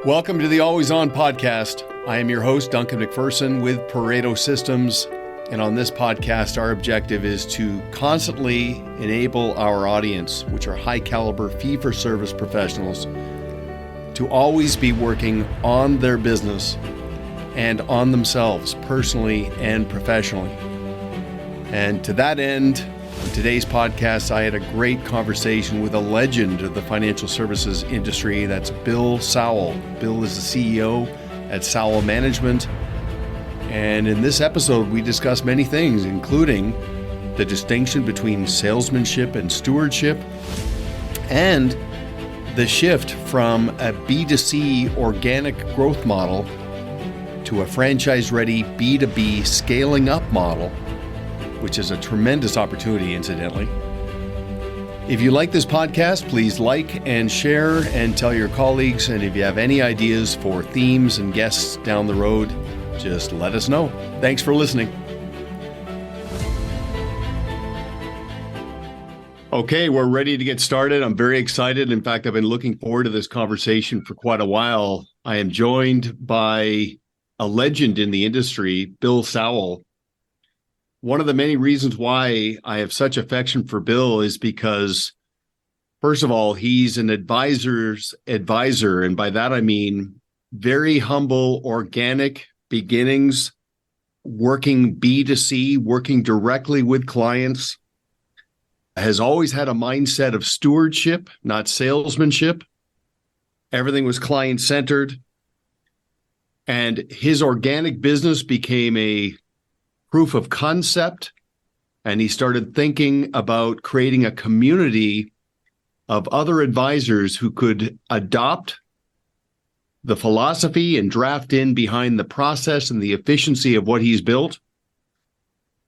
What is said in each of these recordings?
Welcome to the Always On podcast. I am your host, Duncan MacPherson with Pareto Systems. And on this podcast, our objective is to constantly enable our audience, which are high caliber fee-for-service professionals, to always be working on their business and on themselves personally and professionally. And to that end, in today's podcast, I had a great conversation with a legend of the financial services industry. That's Bill Sowell. Bill is the CEO at Sowell Management. And in this episode, we discuss many things, including the distinction between salesmanship and stewardship, and the shift from a B2C organic growth model to a franchise-ready B2B scaling up model, which is a tremendous opportunity, incidentally. If you like this podcast, please like and share and tell your colleagues. And if you have any ideas for themes and guests down the road, just let us know. Thanks for listening. Okay, we're ready to get started. I'm very excited. In fact, I've been looking forward to this conversation for quite a while. I am joined by a legend in the industry, Bill Sowell. One of the many reasons why I have such affection for Bill is because, first of all, he's an advisor's advisor. And by that, I mean very humble, organic beginnings, working B2C, working directly with clients, has always had a mindset of stewardship, not salesmanship. Everything was client-centered. And his organic business became a proof of concept, and he started thinking about creating a community of other advisors who could adopt the philosophy and draft in behind the process and the efficiency of what he's built.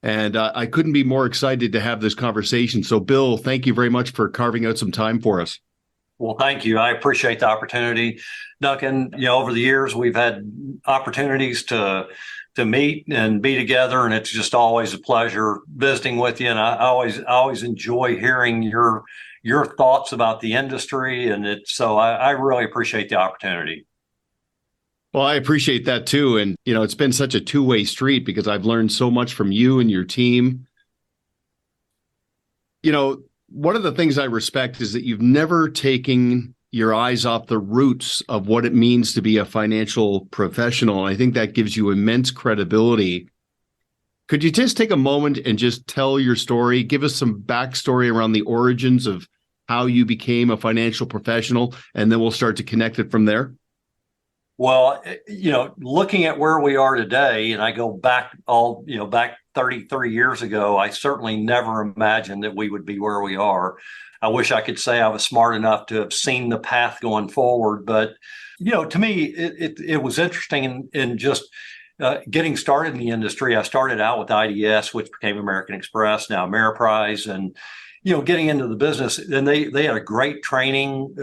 And I couldn't be more excited to have this conversation. So, Bill, thank you very much for carving out some time for us. Well, thank you. I appreciate the opportunity. Duncan, over the years, we've had opportunities to meet and be together, and it's just always a pleasure visiting with you. And I always enjoy hearing your thoughts about the industry, and I really appreciate the opportunity. Well, I appreciate that too. And, it's been such a two-way street because I've learned so much from you and your team. One of the things I respect is that you've never taken your eyes off the roots of what it means to be a financial professional. I think that gives you immense credibility. Could you just take a moment and just tell your story? Give us some backstory around the origins of how you became a financial professional, and then we'll start to connect it from there. Well, looking at where we are today, and I go back back 33 years ago, I certainly never imagined that we would be where we are. I wish I could say I was smart enough to have seen the path going forward. But, to me, it was interesting in just getting started in the industry. I started out with IDS, which became American Express, now Ameriprise, and getting into the business, and they had a great training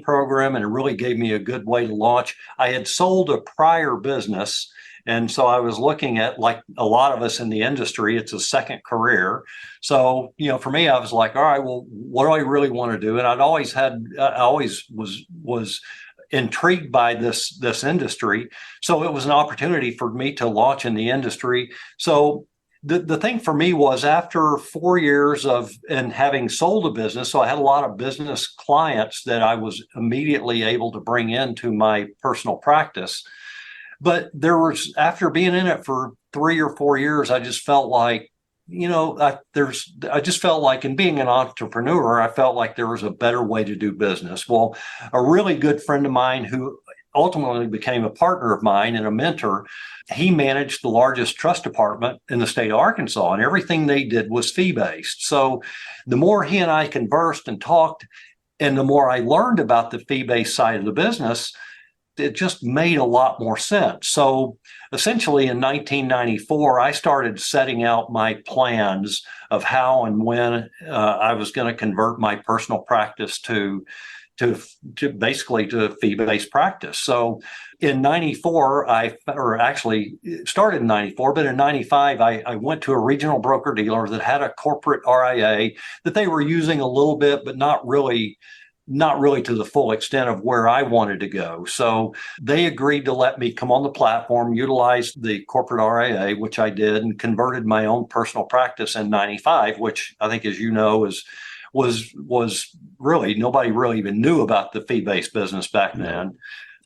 program, and it really gave me a good way to launch. I had sold a prior business, and so I was looking at, like a lot of us in the industry, it's a second career. So, for me, I was like, all right, well, what do I really want to do? And I always was intrigued by this industry. So it was an opportunity for me to launch in the industry. So the thing for me was, after 4 years and having sold a business, so I had a lot of business clients that I was immediately able to bring into my personal practice. But after being in it for 3 or 4 years, I just felt like, in being an entrepreneur, I felt like there was a better way to do business. Well, a really good friend of mine who ultimately became a partner of mine and a mentor, he managed the largest trust department in the state of Arkansas, and everything they did was fee-based. So the more he and I conversed and talked, and the more I learned about the fee-based side of the business, it just made a lot more sense. So essentially in 1994, I started setting out my plans of how and when I was going to convert my personal practice to basically to fee-based practice. So in 94, actually started in 94, but in 95, I went to a regional broker dealer that had a corporate RIA that they were using a little bit, but not really not really to the full extent of where I wanted to go. So they agreed to let me come on the platform, utilize the corporate RIA, which I did, and converted my own personal practice in 95, which I think, as you know, was really, nobody really even knew about the fee-based business back then.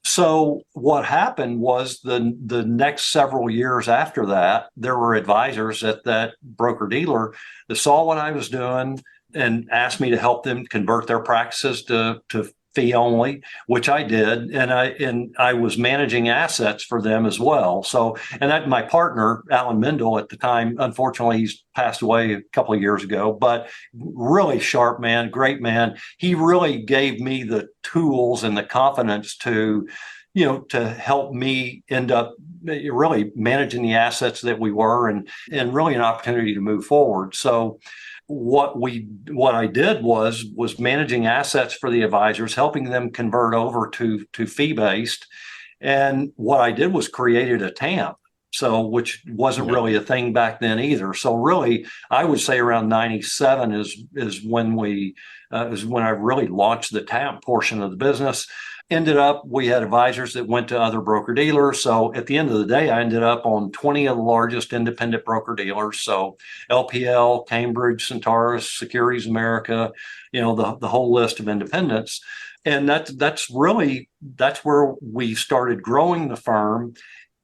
So what happened was the next several years after that, there were advisors at that broker dealer that saw what I was doing and asked me to help them convert their practices to fee only, which I did, and I was managing assets for them as well. So, and that my partner, Alan Mendel, at the time, unfortunately, he's passed away a couple of years ago, but really sharp man, great man. He really gave me the tools and the confidence to help me end up really managing the assets that we were, and really an opportunity to move forward. So what I did was managing assets for the advisors, helping them convert over to fee-based. And what I did was created a TAMP. So, which wasn't really a thing back then either. So really, I would say around 97 is when I really launched the TAMP portion of the business. Ended up, we had advisors that went to other broker dealers. So at the end of the day, I ended up on 20 of the largest independent broker dealers. So LPL, Cambridge, Centaurus, Securities America, the whole list of independents. And that's where we started growing the firm.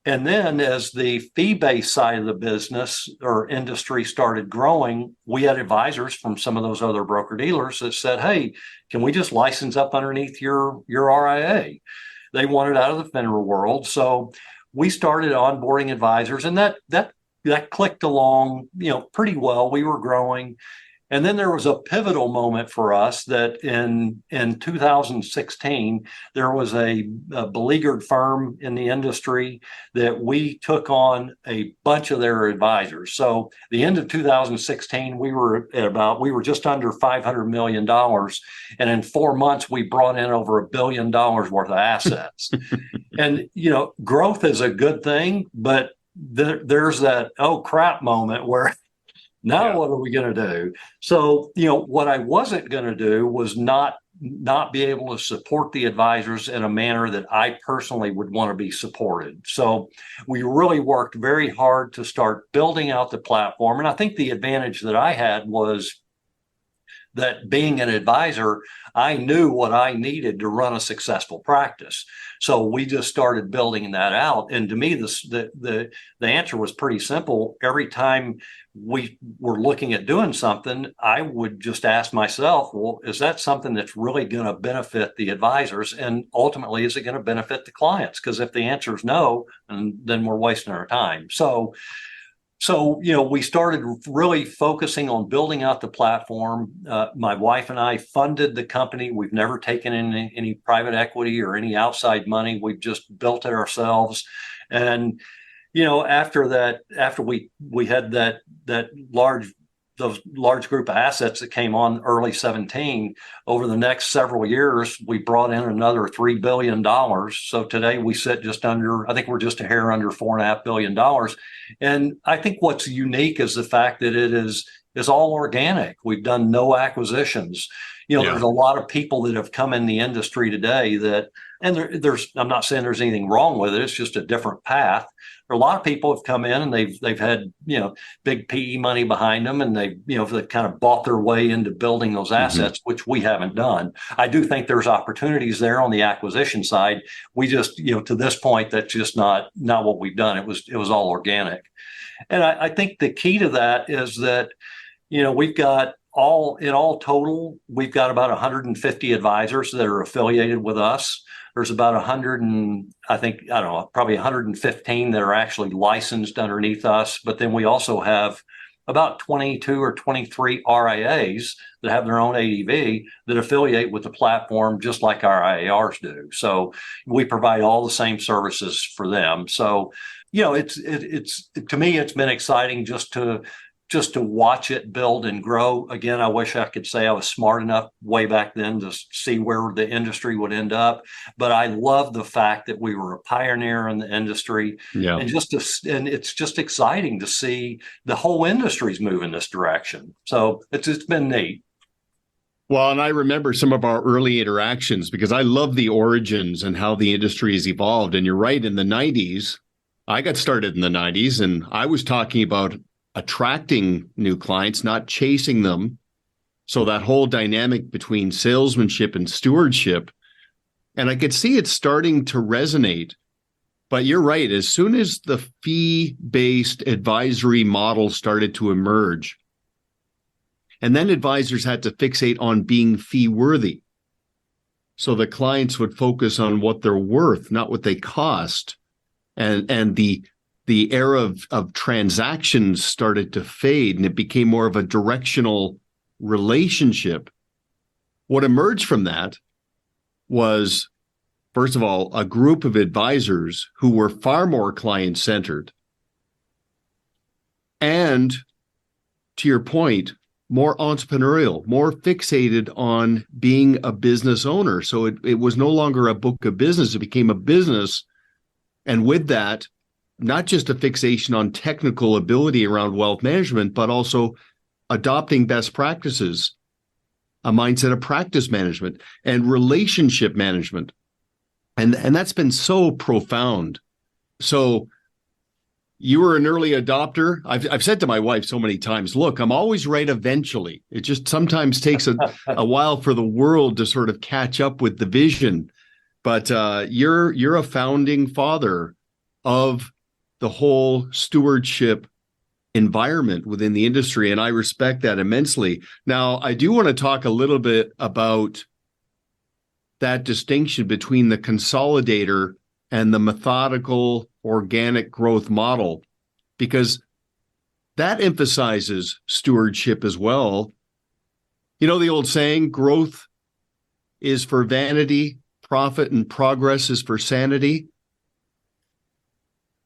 And then as the fee-based side of the business or industry started growing, we had advisors from some of those other broker dealers that said, hey, can we just license up underneath your RIA? They wanted out of the FINRA world. So we started onboarding advisors, and that clicked along, pretty well. We were growing. And then there was a pivotal moment for us that in 2016, there was a beleaguered firm in the industry that we took on a bunch of their advisors. So the end of 2016, we were just under $500 million. And in 4 months, we brought in over $1 billion worth of assets. And, growth is a good thing, but there's that, oh crap moment where now what are we going to do? So, what I wasn't going to do was not be able to support the advisors in a manner that I personally would want to be supported. So we really worked very hard to start building out the platform. And I think the advantage that I had was that being an advisor, I knew what I needed to run a successful practice. So we just started building that out. And to me, the answer was pretty simple. Every time we were looking at doing something, I would just ask myself, well, is that something that's really going to benefit the advisors? And ultimately, is it going to benefit the clients? Because if the answer is no, then we're wasting our time. So, we started really focusing on building out the platform. My wife and I funded the company. We've never taken in any private equity or any outside money. We've just built it ourselves. And, after we had those large group of assets that came on early 17, over the next several years, we brought in another $3 billion. So today we sit I think we're just a hair under $4.5 billion. And I think what's unique is the fact that it is all organic. We've done no acquisitions. There's a lot of people that have come in the industry today I'm not saying there's anything wrong with it. It's just a different path. There are a lot of people have come in and they've had, big PE money behind them, and they've kind of bought their way into building those assets, which we haven't done. I do think there's opportunities there on the acquisition side. We just, to this point, that's just not what we've done. It was all organic. And I think the key to that is that, we've got all total, we've got about 150 advisors that are affiliated with us. There's about probably 115 that are actually licensed underneath us. But then we also have about 22 or 23 RIAs that have their own ADV that affiliate with the platform just like our IARs do. So we provide all the same services for them. So, it's to me, it's been exciting just to watch it build and grow. Again, I wish I could say I was smart enough way back then to see where the industry would end up. But I love the fact that we were a pioneer in the industry. Yeah. And it's just exciting to see the whole industry's move in this direction. So it's been neat. Well, and I remember some of our early interactions because I love the origins and how the industry has evolved. And you're right, in the 90s, I got started in the 90s, and I was talking about attracting new clients, not chasing them. So that whole dynamic between salesmanship and stewardship, and I could see it starting to resonate. But you're right, as soon as the fee-based advisory model started to emerge, and then advisors had to fixate on being fee worthy. So the clients would focus on what they're worth, not what they cost. And the era of transactions started to fade, and it became more of a directional relationship. What emerged from that was, first of all, a group of advisors who were far more client-centered. And to your point, more entrepreneurial, more fixated on being a business owner. So it was no longer a book of business, it became a business. And with that, not just a fixation on technical ability around wealth management, but also adopting best practices, a mindset of practice management and relationship management. And that's been so profound. So you were an early adopter. I've said to my wife so many times, look, I'm always right eventually. It just sometimes takes a while for the world to sort of catch up with the vision. But you're a founding father of the whole stewardship environment within the industry, and I respect that immensely. Now, I do want to talk a little bit about that distinction between the consolidator and the methodical organic growth model, because that emphasizes stewardship as well. You know the old saying, growth is for vanity, profit and progress is for sanity.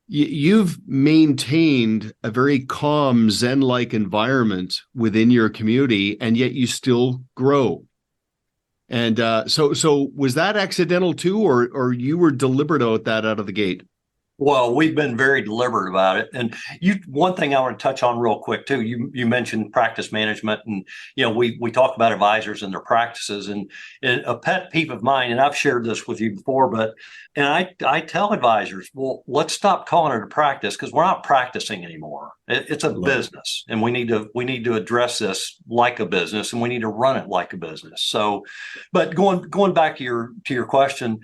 You've maintained a very calm, Zen-like environment within your community, and yet you still grow. And so was that accidental too, or you were deliberate about that out of the gate? Well, we've been very deliberate about it. And one thing I want to touch on real quick too, you mentioned practice management, and we talk about advisors and their practices, and a pet peeve of mine, and I've shared this with you before, and I tell advisors, well, let's stop calling it a practice, because we're not practicing anymore. It's a business, and we need to address this like a business, and we need to run it like a business. So, but going back to your question,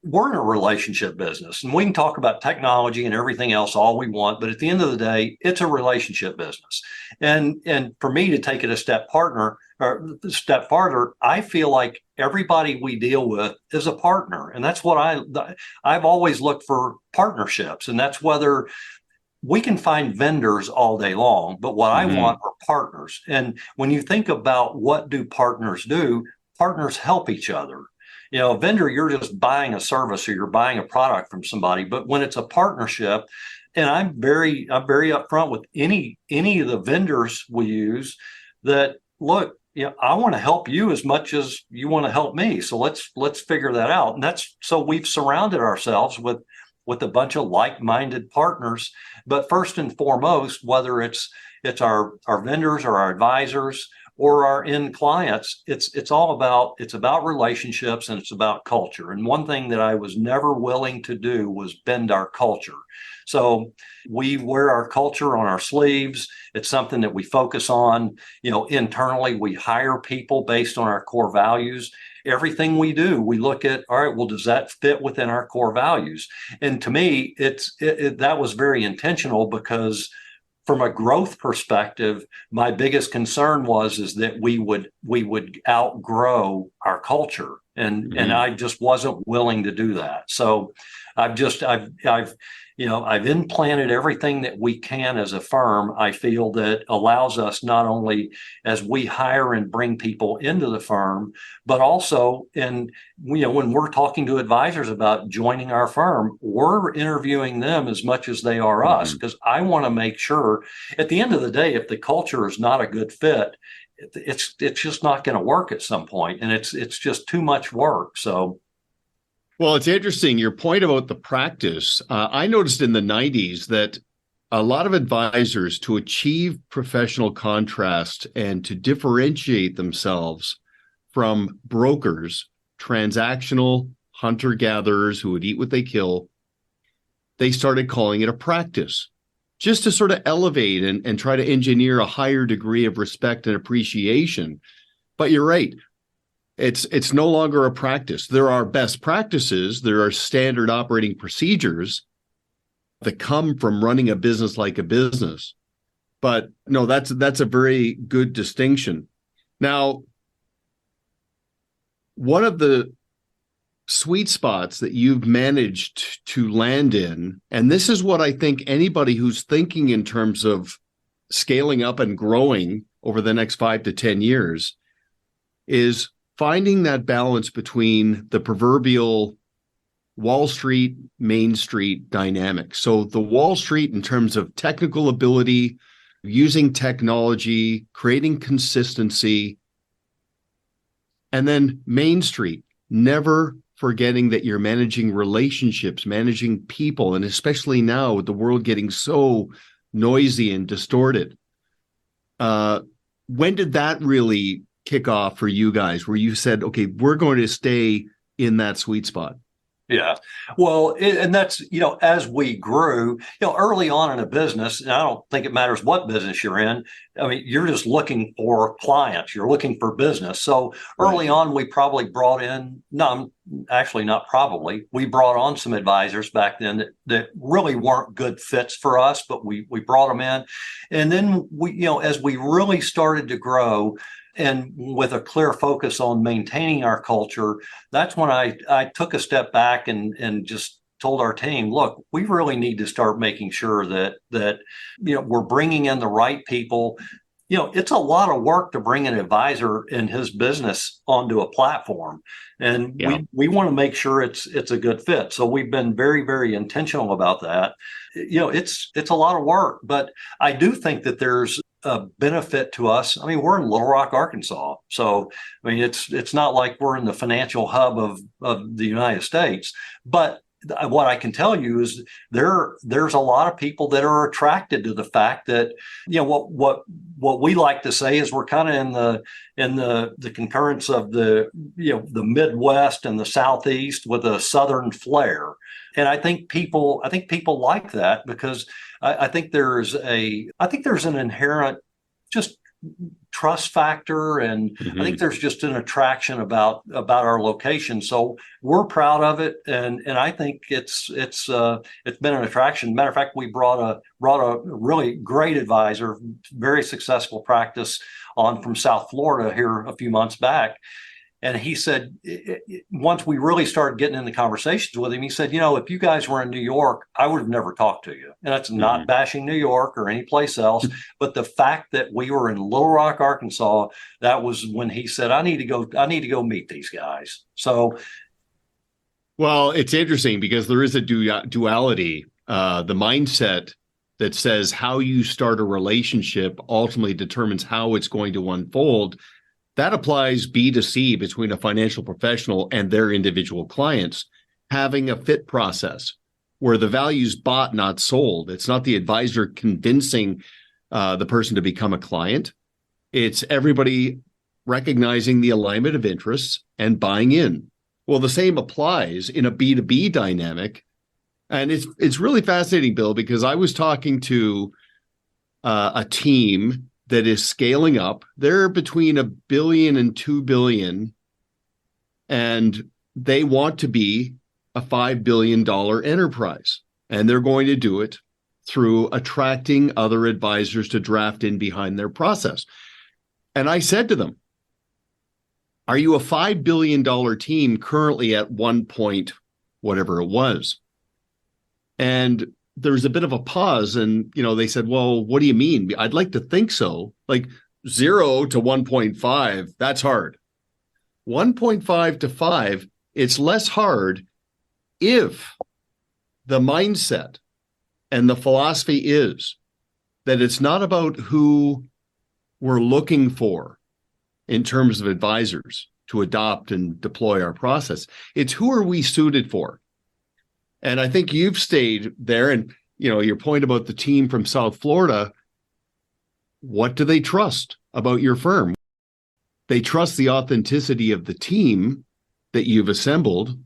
we're in a relationship business, and we can talk about technology and everything else all we want, but at the end of the day, it's a relationship business. And for me to take it a step farther, I feel like everybody we deal with is a partner, and that's what I've always looked for partnerships, and that's whether we can find vendors all day long, but what I want are partners. And when you think about what do, partners help each other. A vendor, you're just buying a service or you're buying a product from somebody. But when it's a partnership, and I'm very upfront with any of the vendors we use, that look, I want to help you as much as you want to help me. So let's figure that out. And so we've surrounded ourselves with a bunch of like-minded partners. But first and foremost, whether it's our vendors or our advisors or our end clients, it's about relationships, and it's about culture. And one thing that I was never willing to do was bend our culture. So we wear our culture on our sleeves. It's something that we focus on. Internally, we hire people based on our core values. Everything we do, we look at, all right, well, does that fit within our core values? And to me, that was very intentional, because from a growth perspective, my biggest concern is that we would outgrow our culture, and I just wasn't willing to do that. So I've implanted everything that we can as a firm. I feel that allows us, not only as we hire and bring people into the firm, but also when we're talking to advisors about joining our firm, we're interviewing them as much as they are us, because I want to make sure at the end of the day, if the culture is not a good fit, it's just not going to work at some point, and it's just too much work. So. Well, it's interesting, your point about the practice. I noticed in the 90s that a lot of advisors, to achieve professional contrast and to differentiate themselves, from brokers, transactional hunter-gatherers who would eat what they kill. They started calling it a practice, just to sort of elevate and try to engineer a higher degree of respect and appreciation. But you're right. It's no longer a practice. There are best practices. There are standard operating procedures that come from running a business like a business. But no, that's a very good distinction. Now, one of the sweet spots that you've managed to land in, and this is what I think anybody who's thinking in terms of scaling up and growing over the next 5 to 10 years, is finding that balance between the proverbial Wall Street, Main Street dynamic. So the Wall Street in terms of technical ability, using technology, creating consistency, and then Main Street, never forgetting that you're managing relationships, managing people, and especially now with the world getting so noisy and distorted. When did that really kick off for you guys, where you said, okay, we're going to stay in that sweet spot? Yeah. Well, and that's, as we grew, early on in a business, and I don't think it matters what business you're in. I mean, you're just looking for clients, you're looking for business. So early on, we probably brought in, no, actually not probably, we brought on some advisors back then that really weren't good fits for us, but we brought them in. And then as we really started to grow, and with a clear focus on maintaining our culture, that's when I took a step back and just told our team, look, we really need to start making sure that we're bringing in the right people. It's a lot of work to bring an advisor in his business onto a platform, and we want to make sure it's a good fit. So we've been very, very intentional about that. It's a lot of work, but I do think that there's a benefit to us. I mean, we're in Little Rock, Arkansas, so I mean it's not like we're in the financial hub of the United States. But what I can tell you is there's a lot of people that are attracted to the fact that what we like to say is we're kind of in the concurrence of the Midwest and the Southeast with a Southern flair. And I think people like that because I think there's an inherent just trust factor, and I think there's just an attraction about our location. So we're proud of it, and I think it's been an attraction. Matter of fact, we brought a really great advisor, very successful practice on from South Florida here a few months back. And he said, once we really started getting into conversations with him, he said, if you guys were in New York, I would have never talked to you. And that's not bashing New York or any place else. But the fact that we were in Little Rock, Arkansas, that was when he said, I need to go meet these guys. So. Well, it's interesting because there is a duality. The mindset that says how you start a relationship ultimately determines how it's going to unfold. That applies B2C between a financial professional and their individual clients, having a fit process where the value's bought, not sold. It's not the advisor convincing the person to become a client. It's everybody recognizing the alignment of interests and buying in. Well, the same applies in a B2B dynamic. And it's really fascinating, Bill, because I was talking to a team that is scaling up. They're between $1 billion and $2 billion, and they want to be a $5 billion enterprise. And they're going to do it through attracting other advisors to draft in behind their process. And I said to them, are you a $5 billion team currently at one point, whatever it was? And there was a bit of a pause, and they said, well, what do you mean? I'd like to think so. Like 0 to 1.5, that's hard. 1.5 to 5, it's less hard if the mindset and the philosophy is that it's not about who we're looking for in terms of advisors to adopt and deploy our process. It's who are we suited for? And I think you've stayed there. And, your point about the team from South Florida, what do they trust about your firm? they trust the authenticity of the team that you've assembled,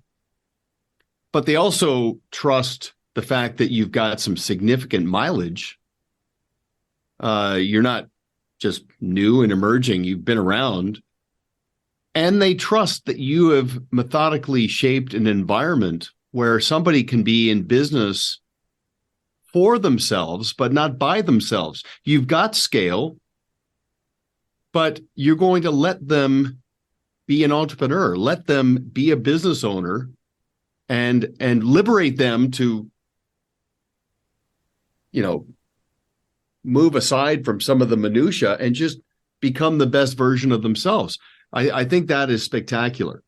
but they also trust the fact that you've got some significant mileage. You're not just new and emerging, you've been around. And they trust that you have methodically shaped an environment where somebody can be in business for themselves, but not by themselves. You've got scale, but you're going to let them be an entrepreneur, let them be a business owner, and liberate them to, move aside from some of the minutia and just become the best version of themselves. I think that is spectacular.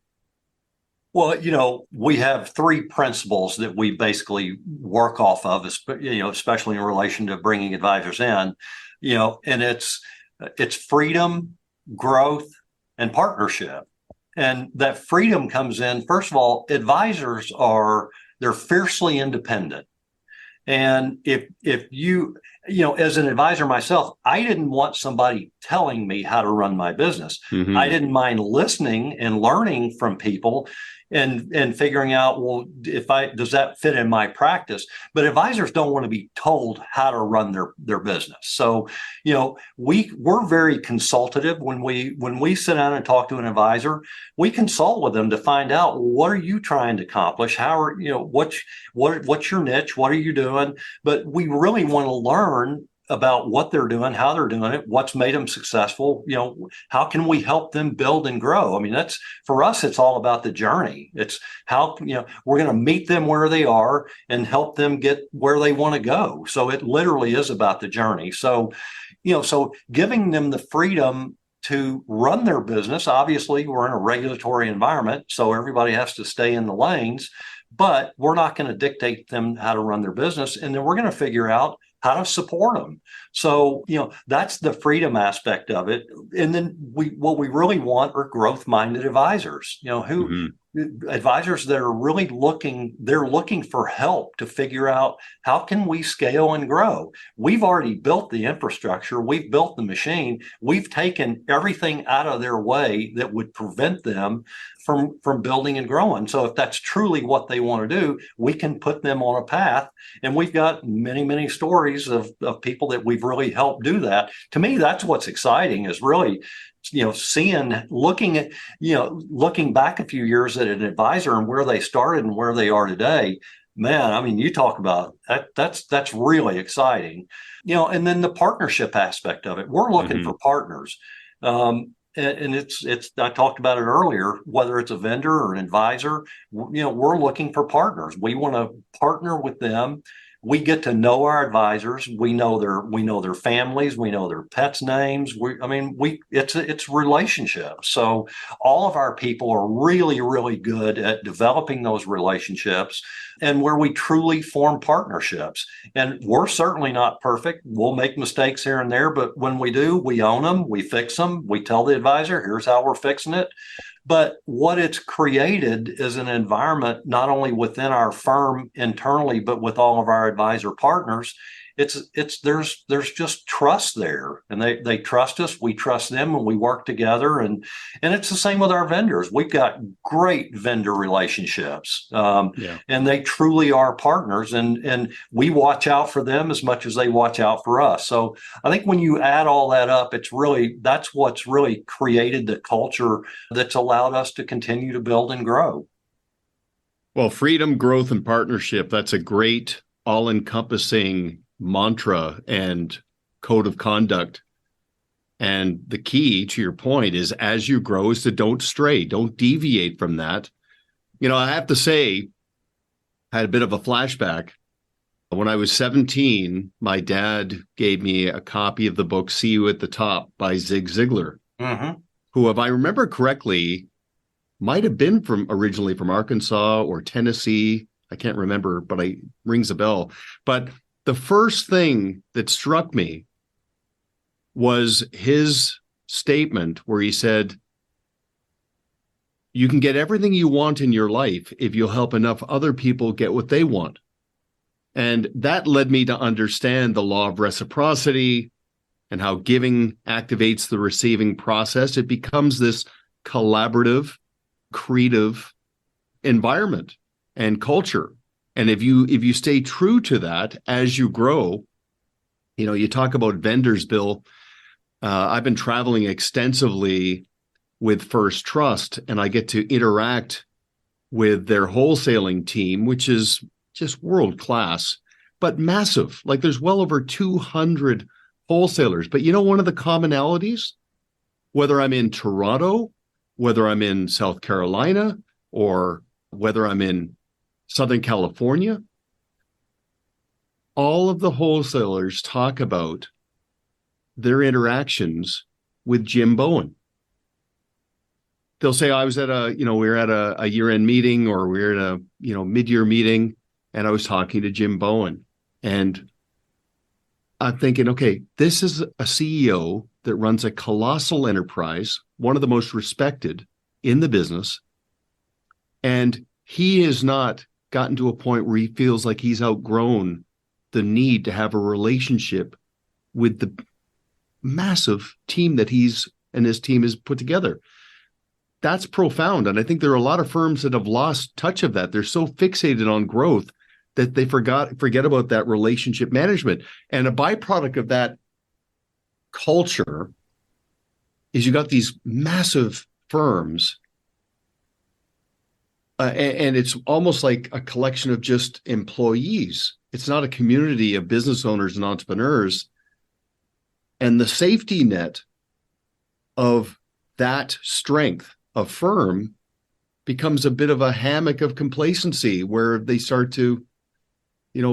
Well, we have three principles that we basically work off of, especially in relation to bringing advisors in, and it's freedom, growth, and partnership. And that freedom comes in, first of all, advisors they're fiercely independent. And if you, as an advisor myself, I didn't want somebody telling me how to run my business. Mm-hmm. I didn't mind listening and learning from people and figuring out, well, does that fit in my practice? But advisors don't want to be told how to run their business. So, we're very consultative when we sit down and talk to an advisor. We consult with them to find out, well, what are you trying to accomplish? What's your niche? What are you doing? But we really want to learn about what they're doing, how they're doing it, what's made them successful. How can we help them build and grow? I mean, that's, for us, it's all about the journey. It's how, we're going to meet them where they are and help them get where they want to go. So it literally is about the journey. So, so giving them the freedom to run their business. Obviously, we're in a regulatory environment, so everybody has to stay in the lanes, but we're not going to dictate them how to run their business. And then we're going to figure out how to support them. So, that's the freedom aspect of it. And then what we really want are growth-minded advisors, who Mm-hmm. Advisors that are really looking for help to figure out, how can we scale and grow? We've already built the infrastructure. We've built the machine. We've taken everything out of their way that would prevent them from building and growing. So if that's truly what they want to do, we can put them on a path. And we've got many, many stories of people that we've really helped do that. To me, that's what's exciting, is really, looking back a few years at an advisor and where they started and where they are today. Man, I mean, you talk about that. That's really exciting. And then the partnership aspect of it. We're looking Mm-hmm. for partners. And it's I talked about it earlier, whether it's a vendor or an advisor, we're looking for partners. We want to partner with them. We get to know our advisors. We know their families. We know their pets' names. It's relationships. So all of our people are really, really good at developing those relationships, and where we truly form partnerships. And we're certainly not perfect. We'll make mistakes here and there, but when we do, we own them, we fix them, we tell the advisor, here's how we're fixing it. But what it's created is an environment, not only within our firm internally, but with all of our advisor partners. There's just trust there, and they trust us. We trust them, and we work together. And it's the same with our vendors. We've got great vendor relationships, and they truly are partners. And we watch out for them as much as they watch out for us. So I think when you add all that up, that's what's really created the culture that's allowed us to continue to build and grow. Well, freedom, growth, and partnership, that's a great all-encompassing mantra and code of conduct. And the key, to your point, is as you grow, is to don't stray, don't deviate from that. I have to say, I had a bit of a flashback. When I was 17, my dad gave me a copy of the book See You at the Top by Zig Ziglar, Mm-hmm. who, if I remember correctly, might have been originally from Arkansas or Tennessee. I can't remember, but it rings a bell. But the first thing that struck me was his statement where he said, you can get everything you want in your life if you'll help enough other people get what they want. And that led me to understand the law of reciprocity, and how giving activates the receiving process, it becomes this collaborative, creative environment and culture. And if you stay true to that as you grow, you talk about vendors, Bill. I've been traveling extensively with First Trust, and I get to interact with their wholesaling team, which is just world class, but massive. Like there's well over 200 wholesalers. But one of the commonalities, whether I'm in Toronto, whether I'm in South Carolina, or whether I'm in Southern California, all of the wholesalers talk about their interactions with Jim Bowen. They'll say, I was at we were at a year-end meeting, or we were at a, mid-year meeting, and I was talking to Jim Bowen. And I'm thinking, okay, this is a CEO that runs a colossal enterprise, one of the most respected in the business. And he has not gotten to a point where he feels like he's outgrown the need to have a relationship with the massive team that he's and his team has put together. That's profound. And I think there are a lot of firms that have lost touch of that. They're so fixated on growth that they forget about that relationship management. And a byproduct of that culture is you got these massive firms, and it's almost like a collection of just employees. It's not a community of business owners and entrepreneurs. And the safety net of that strength of firm becomes a bit of a hammock of complacency where they start to,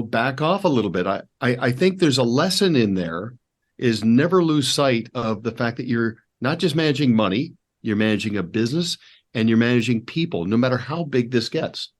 back off a little bit. I think there's a lesson in there, is never lose sight of the fact that you're not just managing money, you're managing a business and you're managing people, no matter how big this gets.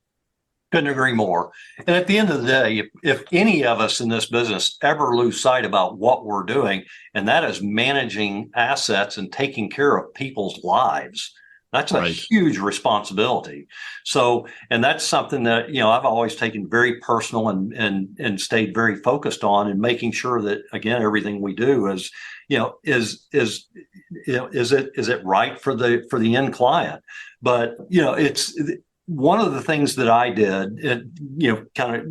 Couldn't agree more. And at the end of the day, if any of us in this business ever lose sight about what we're doing, and that is managing assets and taking care of people's lives, that's a huge responsibility. So, and that's something that, I've always taken very personal and stayed very focused on, and making sure that, again, everything we do is, is it right for the end client? But, it's one of the things that I did, kind of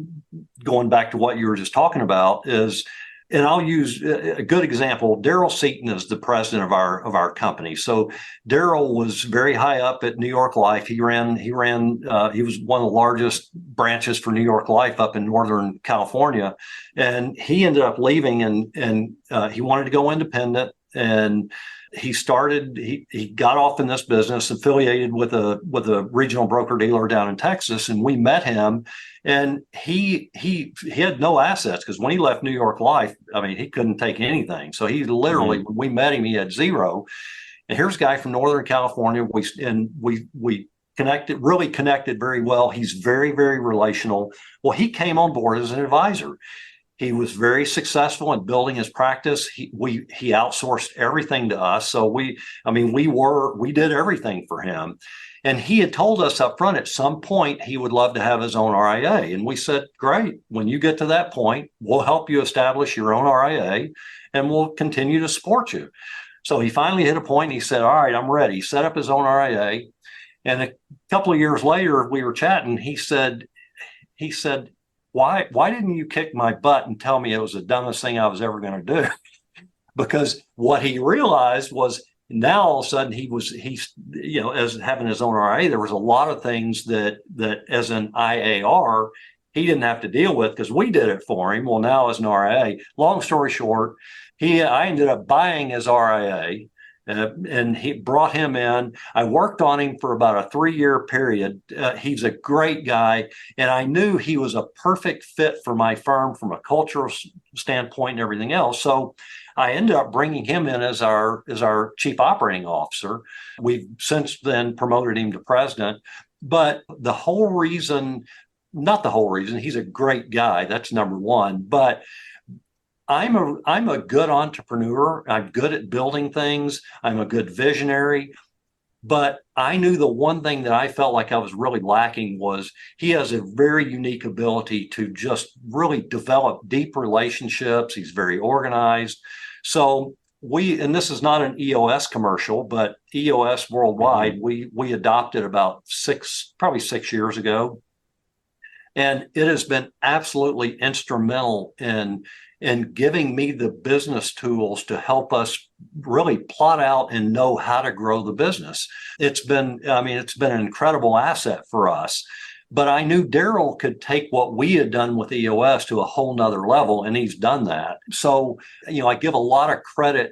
going back to what you were just talking about, is, and I'll use a good example. Daryl Seaton is the president of our company. So Daryl was very high up at New York Life. He was one of the largest branches for New York Life up in Northern California, and he ended up leaving, and he wanted to go independent. And he got off in this business, affiliated with a regional broker dealer down in Texas, and we met him. And he had no assets, because when he left New York Life, he couldn't take anything. So he literally, when we met him, he had zero. And here's a guy from Northern California. We connected very well. He's very, very relational. Well, he came on board as an advisor. He was very successful in building his practice. He outsourced everything to us. So we did everything for him. And he had told us up front at some point he would love to have his own RIA. And we said, great, when you get to that point, we'll help you establish your own RIA and we'll continue to support you. So he finally hit a point and he said, all right, I'm ready. He set up his own RIA. And a couple of years later, we were chatting. He said, why didn't you kick my butt and tell me it was the dumbest thing I was ever going to do? Because what he realized was, now all of a sudden he's as having his own RIA, there was a lot of things that as an IAR he didn't have to deal with, because we did it for him. Well, now as an RIA, long story short, I ended up buying his RIA. And he brought him in. I worked on him for about a 3-year period. He's a great guy, and I knew he was a perfect fit for my firm from a cultural standpoint and everything else. So I ended up bringing him in as our chief operating officer. We've since then promoted him to president. But the whole reason, not the whole reason, he's a great guy. That's number one. But I'm a good entrepreneur. I'm good at building things. I'm a good visionary. But I knew the one thing that I felt like I was really lacking was he has a very unique ability to just really develop deep relationships. He's very organized. So and this is not an EOS commercial, but EOS worldwide, we adopted about probably 6 years ago. And it has been absolutely instrumental in giving me the business tools to help us really plot out and know how to grow the business. It's been an incredible asset for us. But I knew Daryl could take what we had done with EOS to a whole nother level, and he's done that. So, I give a lot of credit,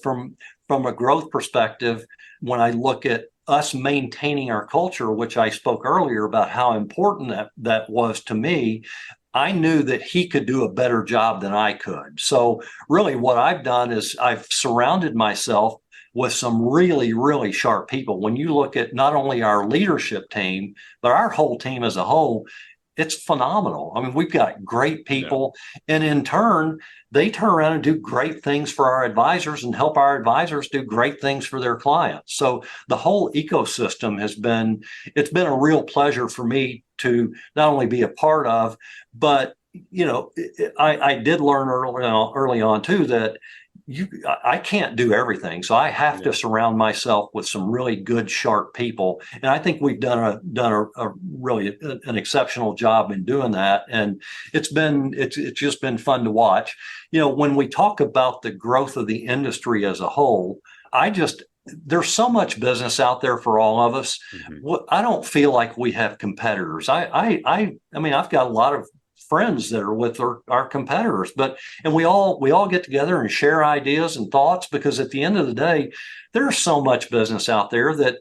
from a growth perspective, when I look at us maintaining our culture, which I spoke earlier about how important that was to me. I knew that he could do a better job than I could. So really what I've done is I've surrounded myself with some really, really sharp people. When you look at not only our leadership team, but our whole team as a whole, it's phenomenal. I mean, we've got great people, and in turn, they turn around and do great things for our advisors and help our advisors do great things for their clients. So the whole ecosystem it's been a real pleasure for me to not only be a part of, but I did learn early on too that I can't do everything. So I have to surround myself with some really good, sharp people. And I think we've done a really an exceptional job in doing that. And it's just been fun to watch. When we talk about the growth of the industry as a whole, there's so much business out there for all of us. I don't feel like we have competitors. I mean, I've got a lot of friends that are with our competitors, and we all get together and share ideas and thoughts, because at the end of the day, there's so much business out there that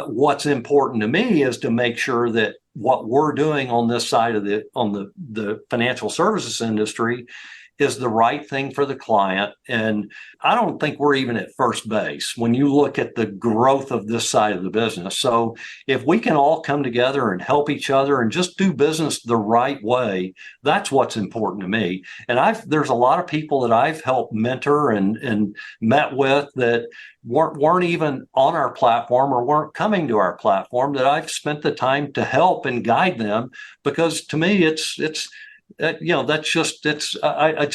what's important to me is to make sure that what we're doing on this side of the financial services industry is the right thing for the client. And I don't think we're even at first base when you look at the growth of this side of the business. So if we can all come together and help each other and just do business the right way, that's what's important to me. And there's a lot of people that I've helped mentor and met with that weren't even on our platform or weren't coming to our platform, that I've spent the time to help and guide them, because to me, it's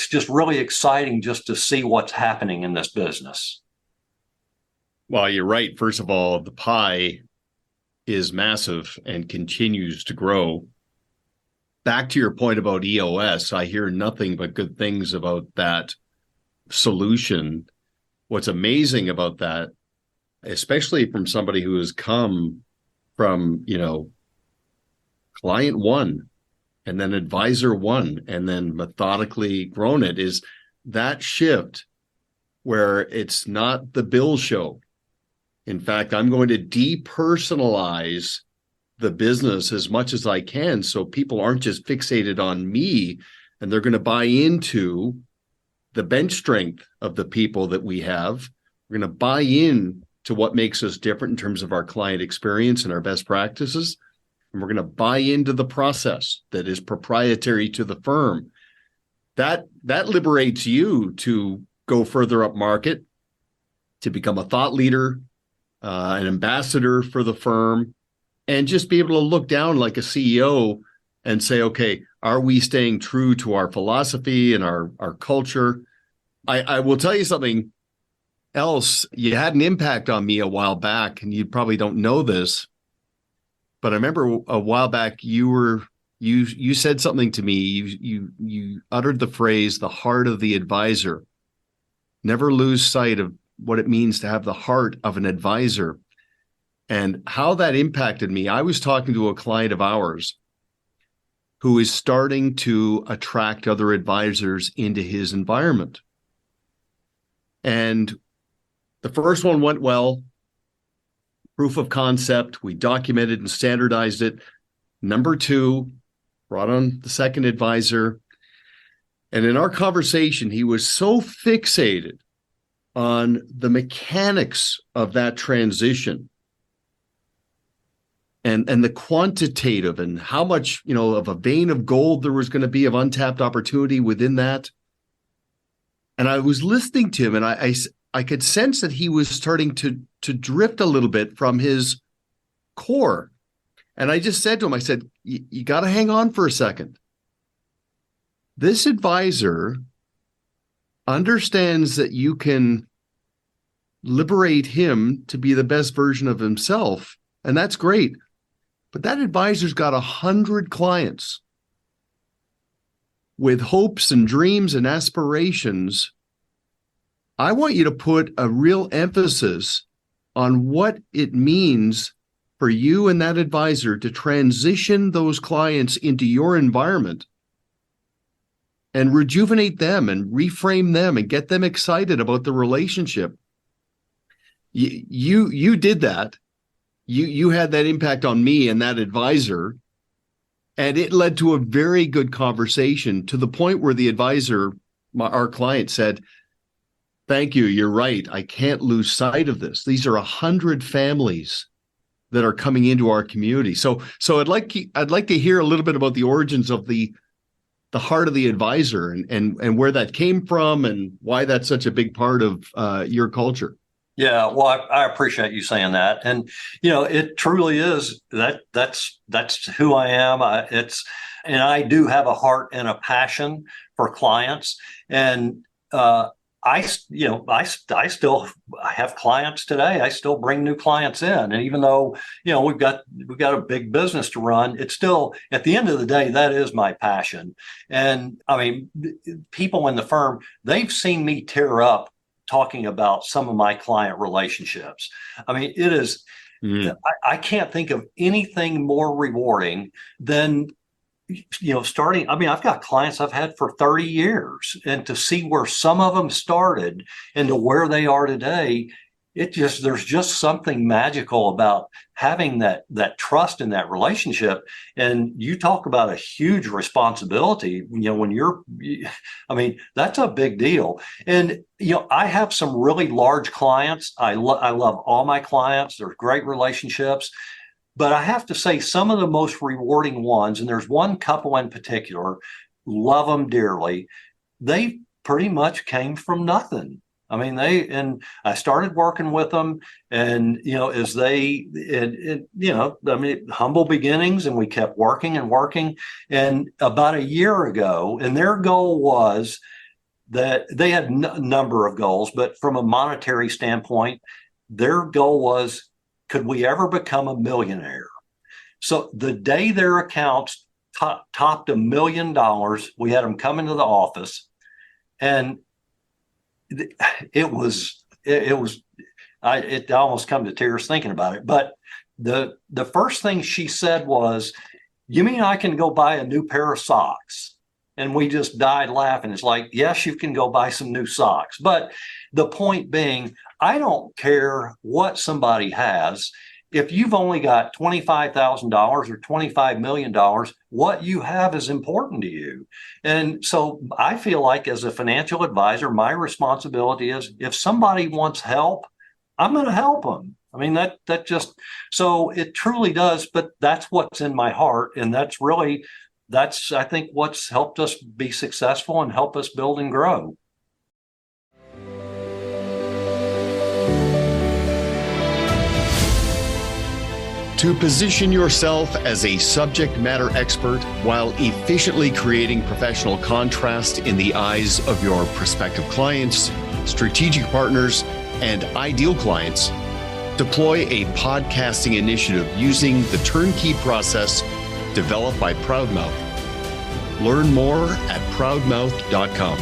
just really exciting just to see what's happening in this business. Well, you're right. First of all, the pie is massive and continues to grow. Back to your point about EOS, I hear nothing but good things about that solution. What's amazing about that, especially from somebody who has come from, client one, and then advisor one, and then methodically grown it, is that shift where it's not the bill show. In fact, I'm going to depersonalize the business as much as I can, so people aren't just fixated on me, and they're going to buy into the bench strength of the people that we have. We're going to buy in to what makes us different in terms of our client experience and our best practices. And we're going to buy into the process that is proprietary to the firm. That liberates you to go further up market, to become a thought leader, an ambassador for the firm, and just be able to look down like a CEO and say, okay, are we staying true to our philosophy and our culture? I will tell you something else. You had an impact on me a while back, and you probably don't know this, but I remember a while back you said something to me. You uttered the phrase, the heart of the advisor. Never lose sight of what it means to have the heart of an advisor, and how that impacted me. I was talking to a client of ours who is starting to attract other advisors into his environment. And the first one went well. Proof of concept. We documented and standardized it. Number two, brought on the second advisor. And in our conversation, he was so fixated on the mechanics of that transition and the quantitative and how much, of a vein of gold there was going to be of untapped opportunity within that. And I was listening to him, and I could sense that he was starting to drift a little bit from his core. And I just said to him, I said, you got to hang on for a second. This advisor, understands that you can liberate him to be the best version of himself, and that's great. But that advisor's got 100 clients with hopes and dreams and aspirations. I want you to put a real emphasis on what it means for you and that advisor to transition those clients into your environment and rejuvenate them and reframe them and get them excited about the relationship. You did that. You had that impact on me and that advisor, and it led to a very good conversation, to the point where the advisor, our client, said, "Thank you. You're right. I can't lose sight of this. These are 100 families that are coming into our community." So I'd like to hear a little bit about the origins of the heart of the advisor and where that came from and why that's such a big part of your culture. Yeah, well, I appreciate you saying that, and it truly is that's who I am. And I do have a heart and a passion for clients, and I still have clients today. I still bring new clients in, and even though we've got a big business to run, it's still, at the end of the day, that is my passion. And I mean, people in the firm, they've seen me tear up talking about some of my client relationships. I mean, it is, I can't think of anything more rewarding than, starting. I mean, I've got clients I've had for 30 years, and to see where some of them started and to where they are today, there's just something magical about having that trust in that relationship. And you talk about a huge responsibility, I mean, that's a big deal. And, I have some really large clients. I love all my clients. There's great relationships. But I have to say, some of the most rewarding ones, and there's one couple in particular, love them dearly. They pretty much came from nothing. I mean, I started working with them, and, humble beginnings, and we kept working and working. And about a year ago, and their goal was that they had a number of goals, but from a monetary standpoint, their goal was, could we ever become a millionaire? So the day their accounts topped $1 million, we had them come into the office, and it almost come to tears thinking about it. But the first thing she said was, "You mean I can go buy a new pair of socks?" And we just died laughing. It's like, yes, you can go buy some new socks. But the point being, I don't care what somebody has. If you've only got $25,000 or $25 million, what you have is important to you. And so I feel like, as a financial advisor, my responsibility is, if somebody wants help, I'm going to help them. I mean, that just, so it truly does, but that's what's in my heart. And that's, I think, what's helped us be successful and help us build and grow. To position yourself as a subject matter expert while efficiently creating professional contrast in the eyes of your prospective clients, strategic partners, and ideal clients, deploy a podcasting initiative using the turnkey process developed by Proudmouth. Learn more at proudmouth.com.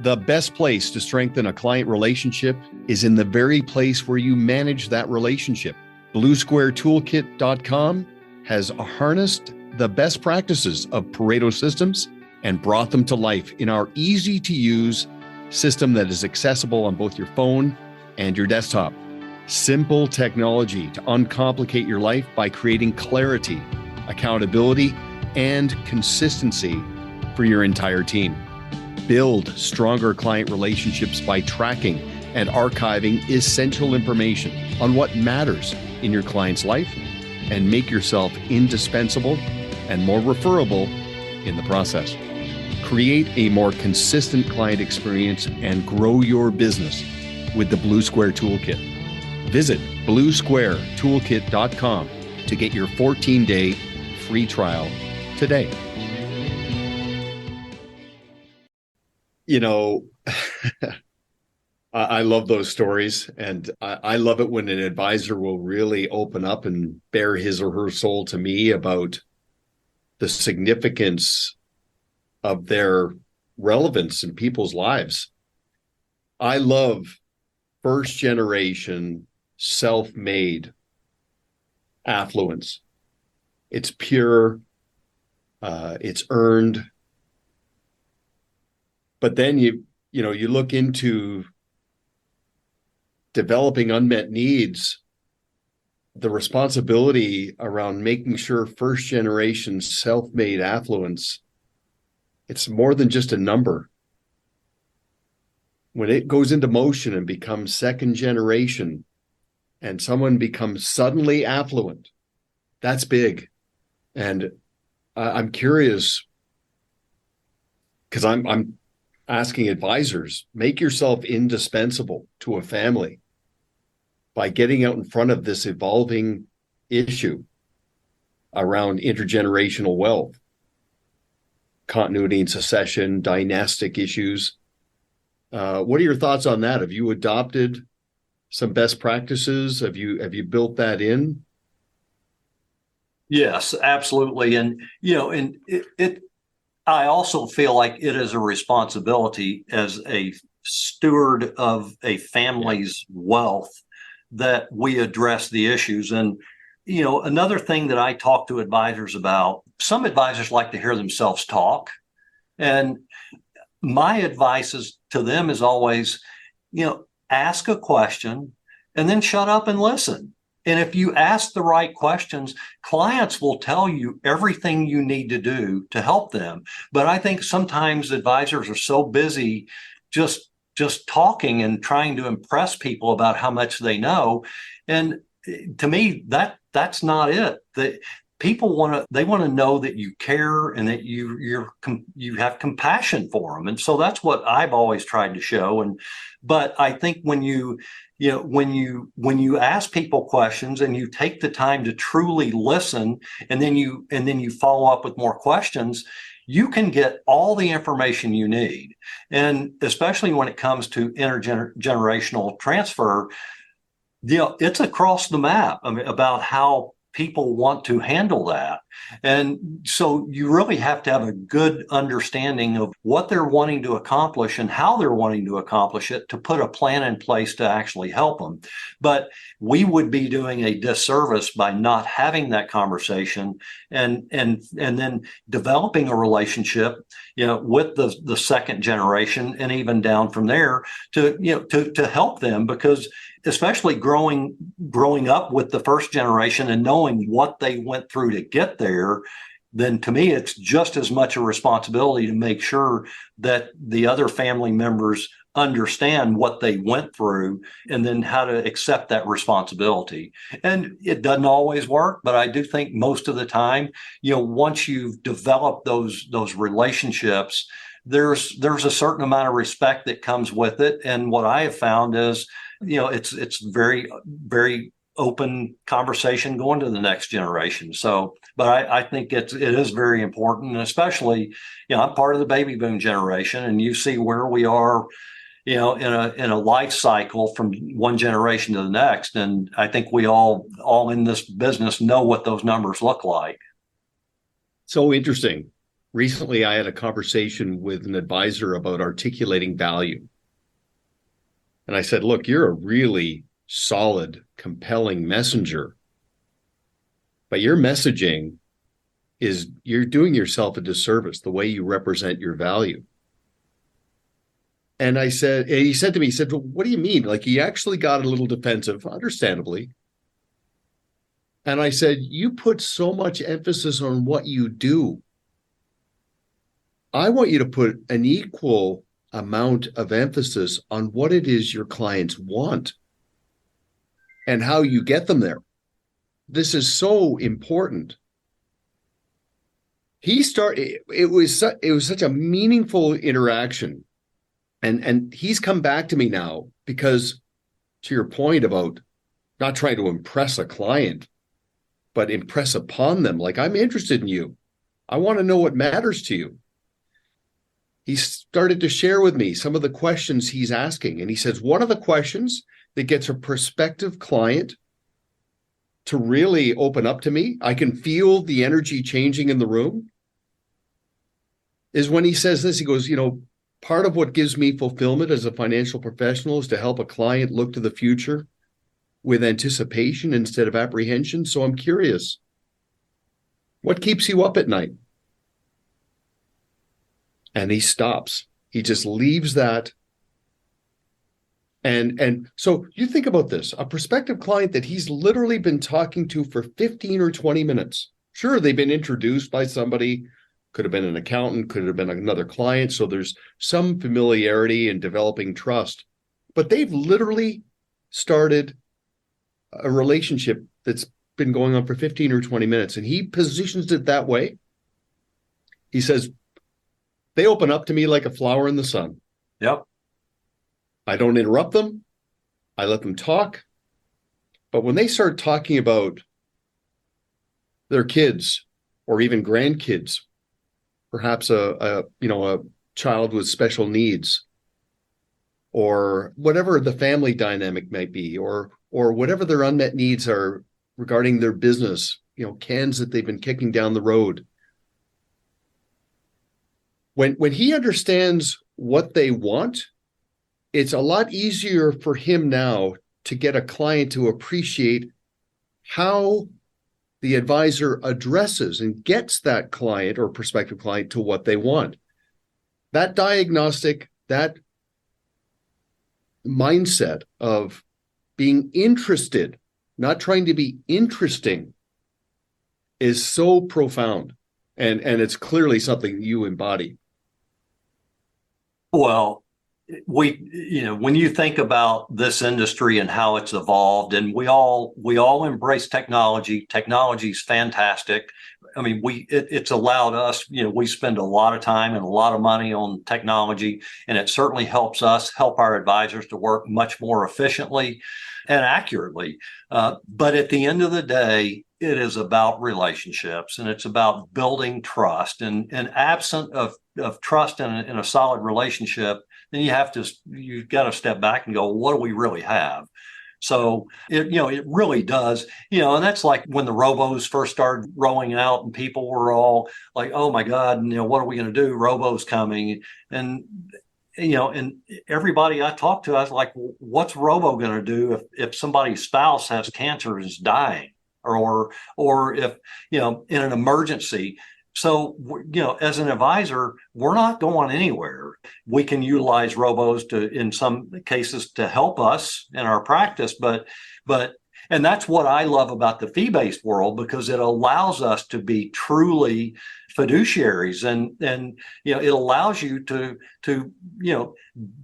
The best place to strengthen a client relationship is in the very place where you manage that relationship. BlueSquareToolkit.com has harnessed the best practices of Pareto systems and brought them to life in our easy-to-use system that is accessible on both your phone and your desktop. Simple technology to uncomplicate your life by creating clarity, accountability, and consistency for your entire team. Build stronger client relationships by tracking and archiving essential information on what matters in your client's life, and make yourself indispensable and more referable in the process. Create a more consistent client experience and grow your business with the Blue Square Toolkit. Visit bluesquaretoolkit.com to get your 14-day free trial today. I love those stories, and I love it when an advisor will really open up and bare his or her soul to me about the significance of their relevance in people's lives. I love first generation self-made affluence. It's pure, it's earned. But then you look into developing unmet needs, the responsibility around making sure first generation self-made affluence, it's more than just a number. When it goes into motion and becomes second generation and someone becomes suddenly affluent, that's big. And I'm curious, because I'm asking advisors, make yourself indispensable to a family by getting out in front of this evolving issue around intergenerational wealth, continuity and succession, dynastic issues. What are your thoughts on that? Have you adopted some best practices? Have you built that in? Yes, absolutely. And, I also feel like it is a responsibility as a steward of a family's wealth that we address the issues. And, another thing that I talk to advisors about, some advisors like to hear themselves talk. And my advice to them is always, ask a question and then shut up and listen. And if you ask the right questions, clients will tell you everything you need to do to help them. But I think sometimes advisors are so busy just talking and trying to impress people about how much they know. And to me, that's not it. People want to know that you care and that you have compassion for them. And so that's what I've always tried to show. But I think when you ask people questions and you take the time to truly listen, and then you follow up with more questions, you can get all the information you need. And especially when it comes to intergenerational transfer, it's across the map about how people want to handle that. And so you really have to have a good understanding of what they're wanting to accomplish and how they're wanting to accomplish it to put a plan in place to actually help them. But we would be doing a disservice by not having that conversation and then developing a relationship, with the second generation and even down from there to help them, because especially growing up with the first generation and knowing what they went through to get there, then to me, it's just as much a responsibility to make sure that the other family members understand what they went through and then how to accept that responsibility. And it doesn't always work, but I do think most of the time, once you've developed those relationships, there's a certain amount of respect that comes with it. And what I have found is, it's very, very open conversation going to the next generation. So, but I think it is very important, and especially, I'm part of the baby boom generation, and you see where we are, in a life cycle from one generation to the next. And I think we all in this business know what those numbers look like. So interesting. Recently, I had a conversation with an advisor about articulating value. And I said, look, you're a really solid, compelling messenger, but your messaging you're doing yourself a disservice the way you represent your value. And he said to me, well, what do you mean? Like, he actually got a little defensive, understandably. And I said, you put so much emphasis on what you do. I want you to put an equal amount of emphasis on what it is your clients want and how you get them there. This is so important. It was such a meaningful interaction. And he's come back to me now because, to your point about not trying to impress a client, but impress upon them. Like, I'm interested in you. I want to know what matters to you. He started to share with me some of the questions he's asking. And he says, one of the questions that gets a prospective client to really open up to me, I can feel the energy changing in the room, is when he says this. He goes, part of what gives me fulfillment as a financial professional is to help a client look to the future with anticipation instead of apprehension. So I'm curious, what keeps you up at night? And he stops. He just leaves that. And so you think about this, a prospective client that he's literally been talking to for 15 or 20 minutes. Sure, they've been introduced by somebody, could have been an accountant, could have been another client. So there's some familiarity in developing trust. But they've literally started a relationship that's been going on for 15 or 20 minutes. And he positions it that way. He says, they open up to me like a flower in the sun. Yep. I don't interrupt them. I let them talk. But when they start talking about their kids or even grandkids, perhaps a child with special needs, or whatever the family dynamic might be, or whatever their unmet needs are regarding their business, cans that they've been kicking down the road. When he understands what they want, it's a lot easier for him now to get a client to appreciate how the advisor addresses and gets that client or prospective client to what they want. That diagnostic, that mindset of being interested, not trying to be interesting, is so profound. And it's clearly something you embody. Well, when you think about this industry and how it's evolved, and we all embrace technology. Technology is fantastic. I mean, it's allowed us, we spend a lot of time and a lot of money on technology, and it certainly helps us help our advisors to work much more efficiently and accurately. But at the end of the day, it is about relationships, and it's about building trust. And absent of trust in a solid relationship, then you've got to step back and go, what do we really have? So it really does, and that's like when the robos first started rolling out and people were all like, oh my God, what are we going to do? Robo's coming. And everybody I talked to, I was like, well, what's robo going to do if somebody's spouse has cancer and is dying, or if, in an emergency? So, as an advisor, we're not going anywhere. We can utilize robos in some cases to help us in our practice, and that's what I love about the fee-based world, because it allows us to be truly fiduciaries, and it allows you to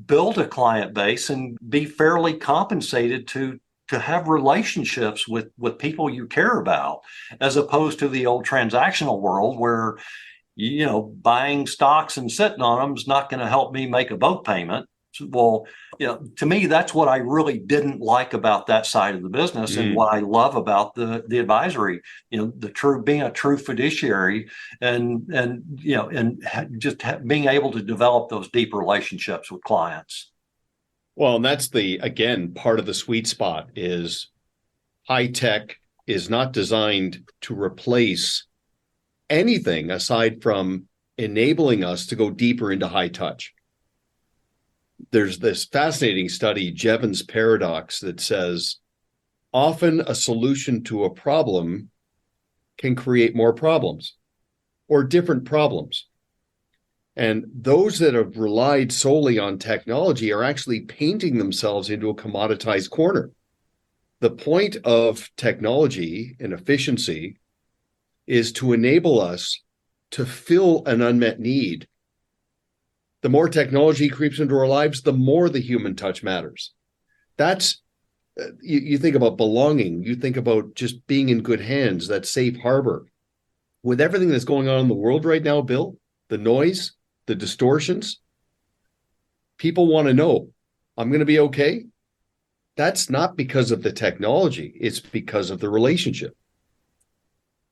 build a client base and be fairly compensated to have relationships with people you care about, as opposed to the old transactional world where, buying stocks and sitting on them is not going to help me make a boat payment. Well, to me, that's what I really didn't like about that side of the business, and what I love about the advisory, being a true fiduciary, and just being able to develop those deep relationships with clients. Well, and that's again, part of the sweet spot is high tech is not designed to replace anything aside from enabling us to go deeper into high touch. There's this fascinating study, Jevons paradox, that says often a solution to a problem can create more problems or different problems. And those that have relied solely on technology are actually painting themselves into a commoditized corner. The point of technology and efficiency is to enable us to fill an unmet need. The more technology creeps into our lives, the more the human touch matters. That's, you think about belonging, you think about just being in good hands, that safe harbor. With everything that's going on in the world right now, Bill, the noise, the distortions, people want to know, I'm going to be okay. that's not because of the technology. It's because of the relationship.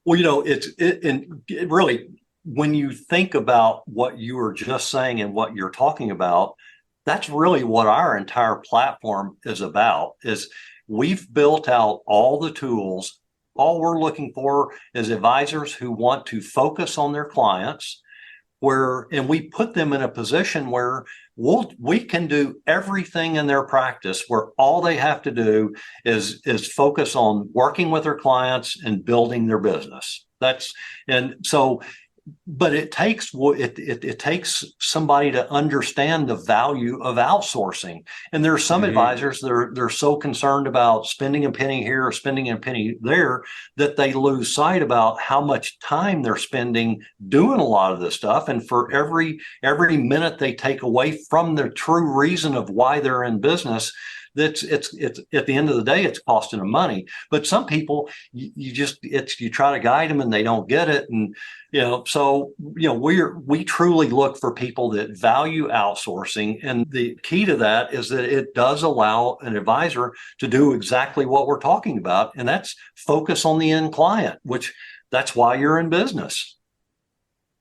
Well, it really, when you think about what you were just saying and what you're talking about, that's really what our entire platform is about. Is we've built out all the tools. All we're looking for is advisors who want to focus on their clients, and we put them in a position where we can do everything in their practice, where all they have to do is focus on working with their clients and building their business. But it takes somebody to understand the value of outsourcing. And there are some advisors they're so concerned about spending a penny here or spending a penny there that they lose sight about how much time they're spending doing a lot of this stuff. And for every minute they take away from the true reason of why they're in business, it's at the end of the day, it's costing them money. But some people, you try to guide them and they don't get it. And we truly look for people that value outsourcing. And the key to that is that it does allow an advisor to do exactly what we're talking about, and that's focus on the end client, which that's why you're in business.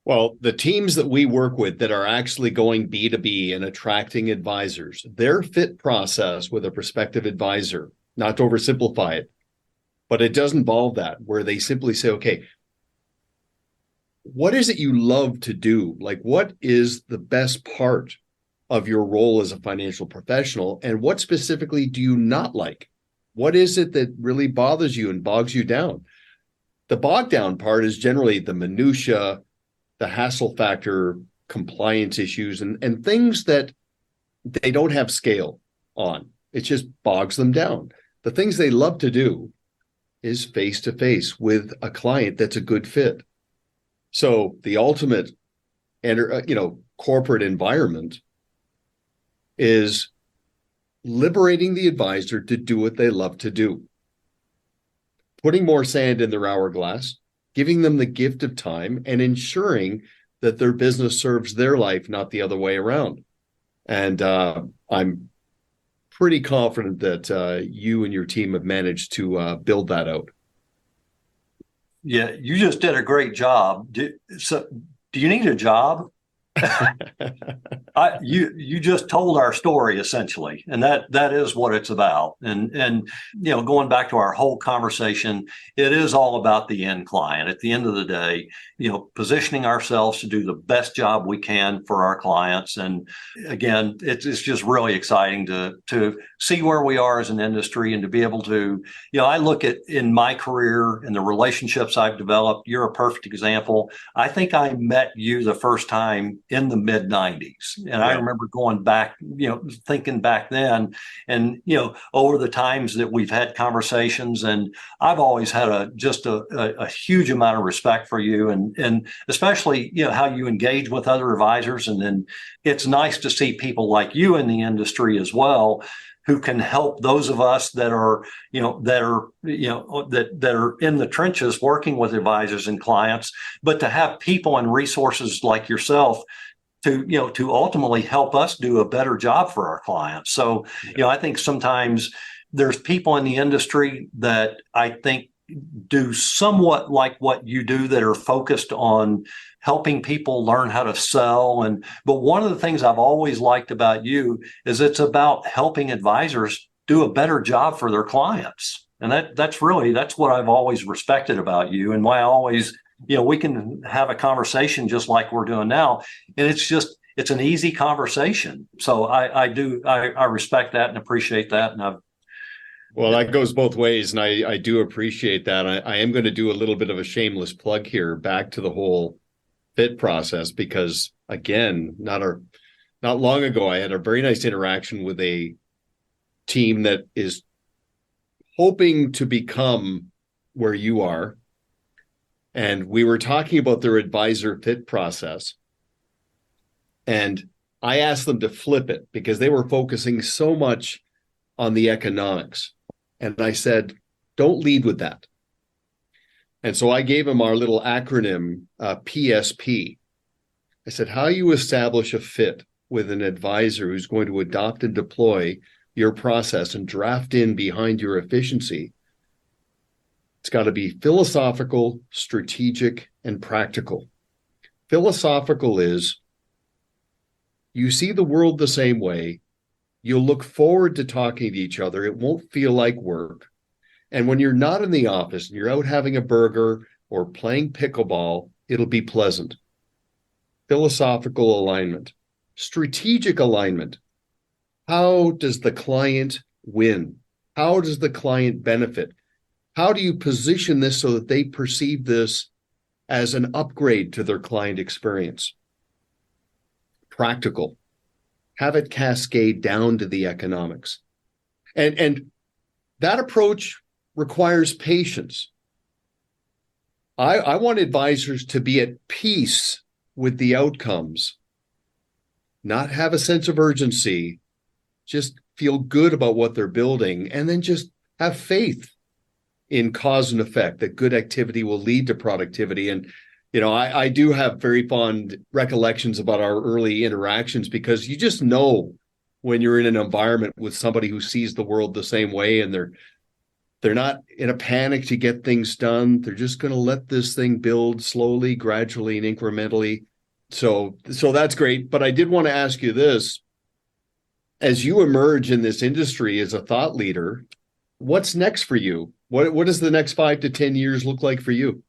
Well, the teams that we work with that are actually going B2B and attracting advisors, their fit process with a prospective advisor, not to oversimplify it, but it does involve that, where they simply say, okay, what is it you love to do? Like, what is the best part of your role as a financial professional? And what specifically do you not like? What is it that really bothers you and bogs you down? The bog down part is generally the minutia, the hassle factor, compliance issues, and things that they don't have scale on. It just bogs them down. The things they love to do is face-to-face with a client that's a good fit. So the ultimate, corporate environment is liberating the advisor to do what they love to do, putting more sand in their hourglass, giving them the gift of time, and ensuring that their business serves their life, not the other way around. And I'm pretty confident that you and your team have managed to build that out. Yeah, you just did a great job. Do you need a job? You just told our story essentially, and that is what it's about. And going back to our whole conversation, it is all about the end client. At the end of the day, positioning ourselves to do the best job we can for our clients. And again, it's just really exciting to see where we are as an industry and to be able to, I look at in my career and the relationships I've developed. You're a perfect example. I think I met you the first time in the mid 90s. And I remember going back, thinking back then and, over the times that we've had conversations, and I've always had a huge amount of respect for you and especially, how you engage with other advisors. And then it's nice to see people like you in the industry as well, who can help those of us that are in the trenches working with advisors and clients, but to have people and resources like yourself to ultimately help us do a better job for our clients. So, I think sometimes there's people in the industry that I think do somewhat like what you do, that are focused on helping people learn how to sell. But one of the things I've always liked about you is it's about helping advisors do a better job for their clients. And that's what I've always respected about you, and why I always, we can have a conversation just like we're doing now. And it's an easy conversation. So I respect that and appreciate that. And well, that goes both ways, and I do appreciate that. I am going to do a little bit of a shameless plug here back to the whole fit process, because again, not long ago, I had a very nice interaction with a team that is hoping to become where you are. And we were talking about their advisor fit process. And I asked them to flip it because they were focusing so much on the economics. And I said, don't lead with that. And so I gave them our little acronym, PSP. I said, how you establish a fit with an advisor who's going to adopt and deploy your process and draft in behind your efficiency, it's got to be philosophical, strategic, and practical. Philosophical is you see the world the same way. You'll look forward to talking to each other. It won't feel like work. And when you're not in the office and you're out having a burger or playing pickleball, it'll be pleasant. Philosophical alignment. Strategic alignment. How does the client win? How does the client benefit? How do you position this so that they perceive this as an upgrade to their client experience? Practical. Have it cascade down to the economics. And that approach requires patience. I want advisors to be at peace with the outcomes, not have a sense of urgency, just feel good about what they're building, and then just have faith in cause and effect, that good activity will lead to productivity. And, I do have very fond recollections about our early interactions, because you just know when you're in an environment with somebody who sees the world the same way, and they're not in a panic to get things done. They're just going to let this thing build slowly, gradually, and incrementally. So that's great. But I did want to ask you this. As you emerge in this industry as a thought leader, what's next for you? What does the next 5 to 10 years look like for you?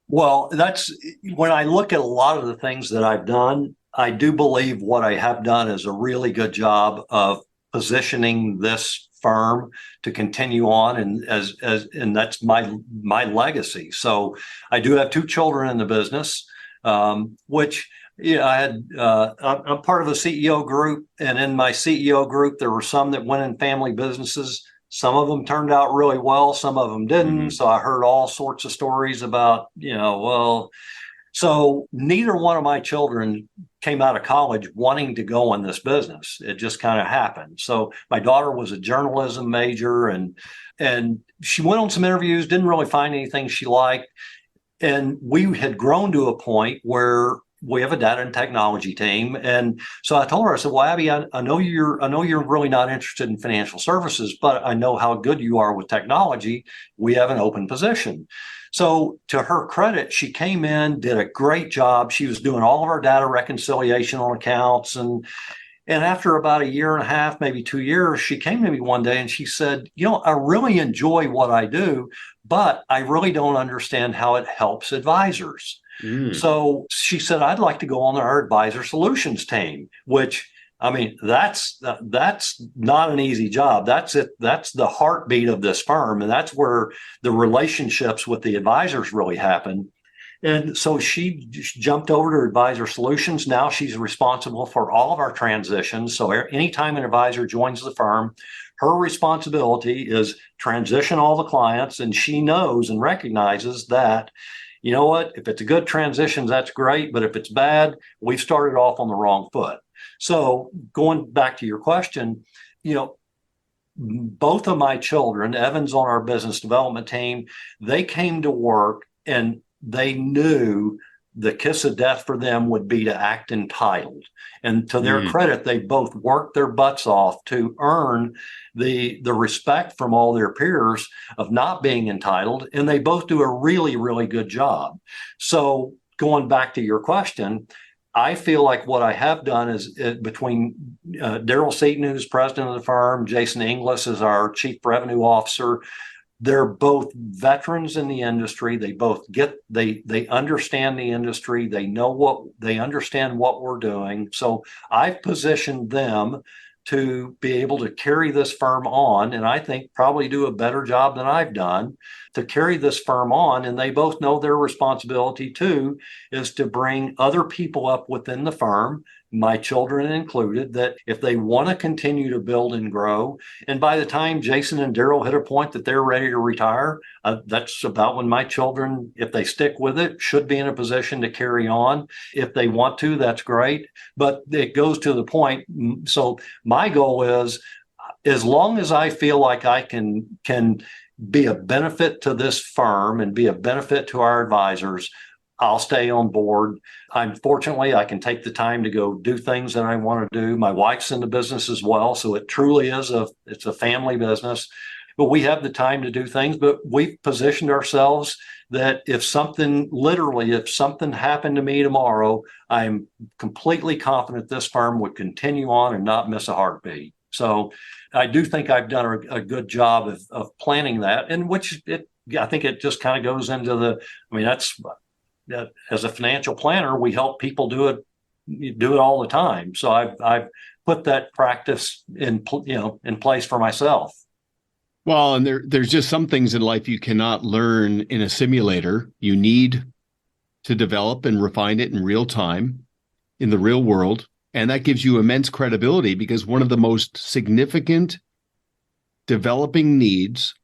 Well, that's when I look at a lot of the things that I've done, I do believe what I have done is a really good job of positioning this firm to continue on, and that's my legacy. So I do have 2 children in the business, which I had. I'm part of a CEO group, and in my CEO group, there were some that went in family businesses. Some of them turned out really well, some of them didn't. Mm-hmm. So I heard all sorts of stories about, so neither one of my children came out of college wanting to go in this business. It just kind of happened. So my daughter was a journalism major, and she went on some interviews, didn't really find anything she liked. And we had grown to a point where we have a data and technology team. And so I told her, I said, well, Abby, I know you're really not interested in financial services, but I know how good you are with technology. We have an open position. So to her credit, she came in, did a great job. She was doing all of our data reconciliation on accounts. And after about a year and a half, maybe 2 years, she came to me one day and she said, I really enjoy what I do, but I really don't understand how it helps advisors. So she said, I'd like to go on our advisor solutions team, which, that's not an easy job. That's it. That's the heartbeat of this firm. And that's where the relationships with the advisors really happen. And so she jumped over to advisor solutions. Now she's responsible for all of our transitions. So anytime an advisor joins the firm, her responsibility is transition all the clients. And she knows and recognizes that, you know what, if it's a good transition, that's great. But if it's bad, we've started off on the wrong foot. So going back to your question, both of my children, Evan's on our business development team, they came to work and they knew the kiss of death for them would be to act entitled. And to their credit, they both worked their butts off to earn the respect from all their peers of not being entitled. And they both do a really, really good job. So going back to your question, I feel like what I have done is between Daryl Seaton, who's president of the firm, Jason Inglis is our chief revenue officer. They're both veterans in the industry. They both they understand the industry. They understand what we're doing. So I've positioned them to be able to carry this firm on, and I think probably do a better job than I've done to carry this firm on. And they both know their responsibility too is to bring other people up within the firm, my children included, that if they want to continue to build and grow, and by the time Jason and Daryl hit a point that they're ready to retire, that's about when my children, if they stick with it, should be in a position to carry on. If they want to, that's great. But it goes to the point. So my goal is, as long as I feel like I can be a benefit to this firm and be a benefit to our advisors, I'll stay on board. Fortunately, I can take the time to go do things that I want to do. My wife's in the business as well, so it truly is it's a family business. But we have the time to do things, but we've positioned ourselves that if something happened to me tomorrow, I'm completely confident this firm would continue on and not miss a heartbeat. So I do think I've done a good job of planning that, and I think it just kind of goes into that as a financial planner, we help people do it all the time. So I've put that practice in place for myself. Well, and there's just some things in life you cannot learn in a simulator. You need to develop and refine it in real time, in the real world. And that gives you immense credibility, because one of the most significant developing needs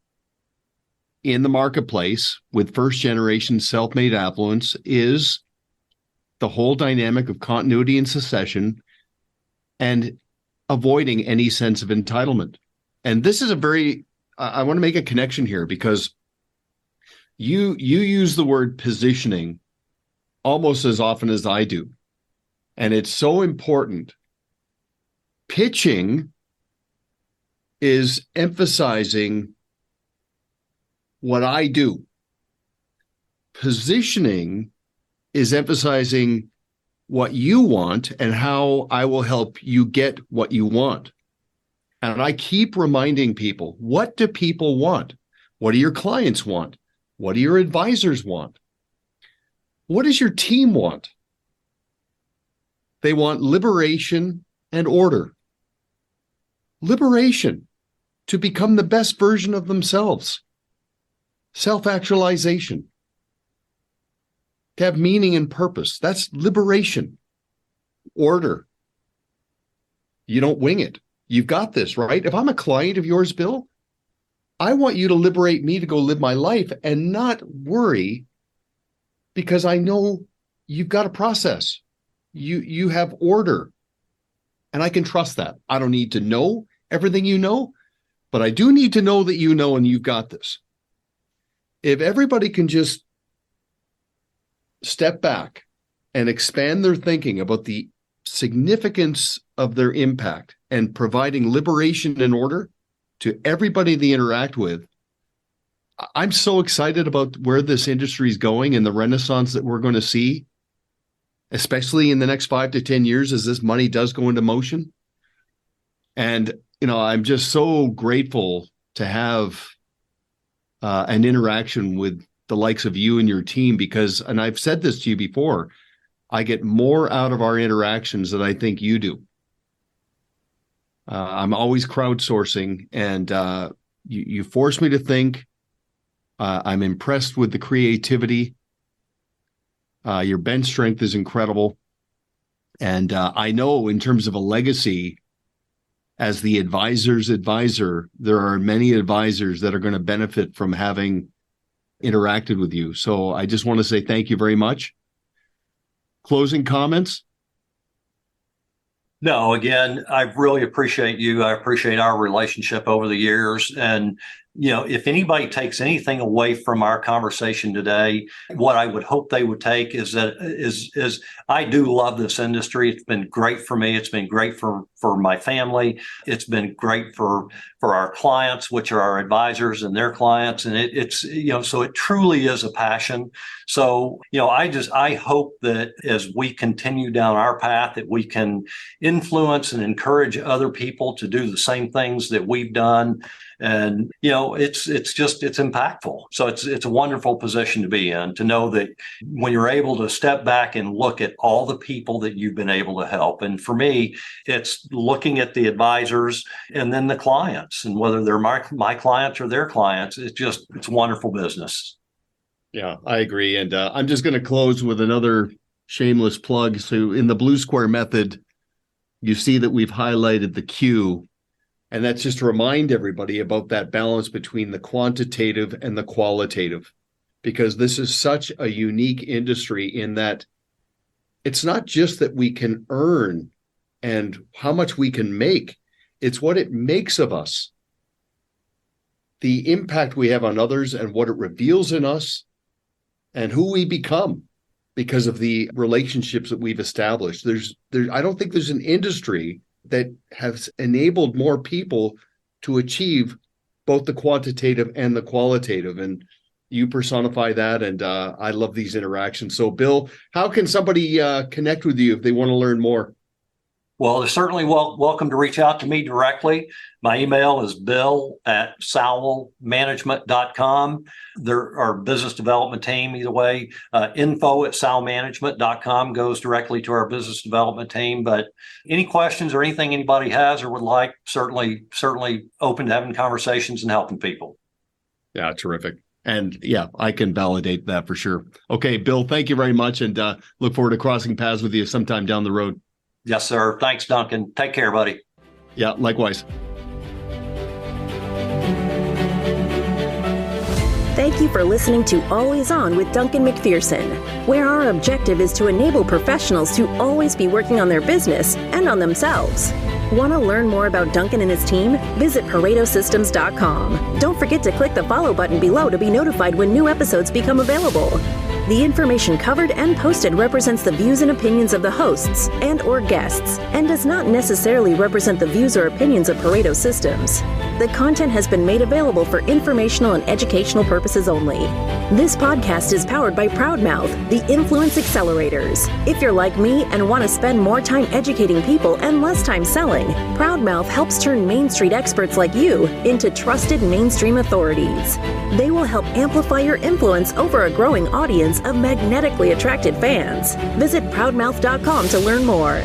in the marketplace with first-generation self-made affluence is the whole dynamic of continuity and succession and avoiding any sense of entitlement. And this is I want to make a connection here, because you use the word positioning almost as often as I do. And it's so important. Pitching is emphasizing what I do. Positioning is emphasizing what you want and how I will help you get what you want. And I keep reminding people, what do people want? What do your clients want? What do your advisors want? What does your team want? They want liberation and order. Liberation to become the best version of themselves. Self-actualization. To have meaning and purpose. That's liberation. Order. You don't wing it. You've got this, right? If I'm a client of yours, Bill, I want you to liberate me to go live my life and not worry, because I know you've got a process. You have order, and I can trust that. I don't need to know everything you know, but I do need to know that you know and you've got this. If everybody can just step back and expand their thinking about the significance of their impact and providing liberation and order to everybody they interact with, I'm so excited about where this industry is going and the renaissance that we're going to see, especially in the next 5 to 10 years as this money does go into motion. And, I'm just so grateful to have an interaction with the likes of you and your team, because, and I've said this to you before, I get more out of our interactions than I think you do. I'm always crowdsourcing, and you force me to think. I'm impressed with the creativity. Your bench strength is incredible. And I know in terms of a legacy, as the advisor's advisor, there are many advisors that are going to benefit from having interacted with you. So I just want to say thank you very much. Closing comments? No, again, I really appreciate you. I appreciate our relationship over the years. And, if anybody takes anything away from our conversation today, what I would hope they would take is that I do love this industry. It's been great for me. It's been great for my family. It's been great for our clients, which are our advisors and their clients. And it's so it truly is a passion. So, I hope that as we continue down our path, that we can influence and encourage other people to do the same things that we've done. And, it's impactful. So it's a wonderful position to be in, to know that when you're able to step back and look at all the people that you've been able to help. And for me, it's looking at the advisors and then the clients, and whether they're my clients or their clients, it's wonderful business. Yeah, I agree. And I'm just going to close with another shameless plug. So in the Blue Square method, you see that we've highlighted the Q. And that's just to remind everybody about that balance between the quantitative and the qualitative, because this is such a unique industry in that it's not just that we can earn and how much we can make, it's what it makes of us, the impact we have on others and what it reveals in us and who we become. because of the relationships that we've established. I don't think there's an industry that has enabled more people to achieve both the quantitative and the qualitative. And you personify that. And I love these interactions. So, Bill, how can somebody connect with you if they want to learn more? Well, they're certainly welcome to reach out to me directly. My email is bill@sowellmanagement.com. There our business development team, either way, info@sowellmanagement.com goes directly to our business development team. But any questions or anything anybody has or would like, certainly open to having conversations and helping people. Yeah, terrific. And yeah, I can validate that for sure. Okay, Bill, thank you very much, and look forward to crossing paths with you sometime down the road. Yes, sir. Thanks, Duncan. Take care, buddy. Yeah, likewise. Thank you for listening to Always On with Duncan MacPherson, where our objective is to enable professionals to always be working on their business and on themselves. Want to learn more about Duncan and his team? Visit ParetoSystems.com. Don't forget to click the follow button below to be notified when new episodes become available. The information covered and posted represents the views and opinions of the hosts and/or guests and does not necessarily represent the views or opinions of Pareto Systems. The content has been made available for informational and educational purposes only. This podcast is powered by Proudmouth, the Influence Accelerators. If you're like me and want to spend more time educating people and less time selling, Proudmouth helps turn Main Street experts like you into trusted mainstream authorities. They will help amplify your influence over a growing audience of magnetically attracted fans. Visit proudmouth.com to learn more.